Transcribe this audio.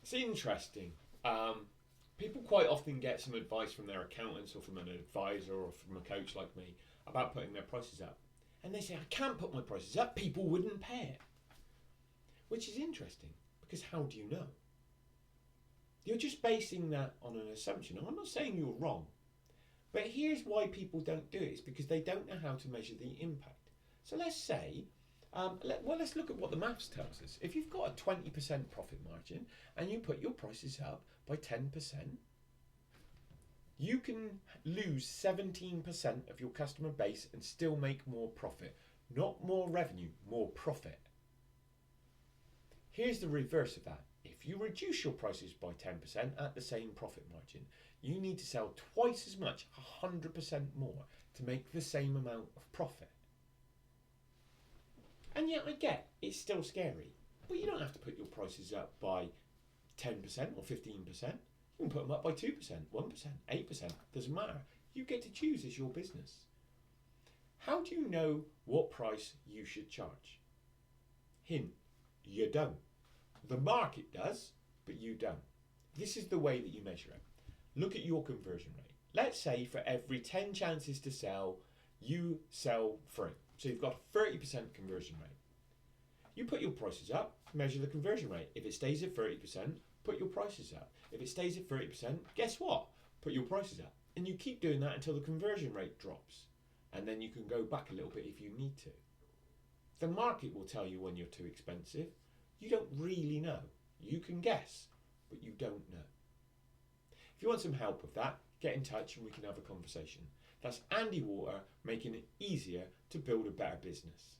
It's interesting. People quite often get some advice from their accountants or from an advisor or from a coach like me about putting their prices up. And they say, I can't put my prices up, people wouldn't pay it. Which is interesting, because how do you know? You're just basing that on an assumption. I'm not saying you're wrong, but here's why people don't do it. It's because they don't know how to measure the impact. So let's say, let's look at what the maths tells us. If you've got a 20% profit margin and you put your prices up by 10%, you can lose 17% of your customer base and still make more profit. Not more revenue, more profit. Here's the reverse of that. If you reduce your prices by 10% at the same profit margin, you need to sell twice as much, 100% more, to make the same amount of profit. And yet I get it's still scary, but you don't have to put your prices up by 10% or 15%. You can put them up by 2%, 1%, 8%, doesn't matter. You get to choose as your business. How do you know what price you should charge? Hint, you don't. The market does, but you don't. This is the way that you measure it. Look at your conversion rate. Let's say for every 10 chances to sell, you sell 3. So you've got a 30% conversion rate. You put your prices up, measure the conversion rate. If it stays at 30%, put your prices up. If it stays at 30%, guess what? Put your prices up. And you keep doing that until the conversion rate drops. And then you can go back a little bit if you need to. The market will tell you when you're too expensive. You don't really know. You can guess, but you don't know. If you want some help with that, get in touch and we can have a conversation. That's Andy Water, making it easier to build a better business.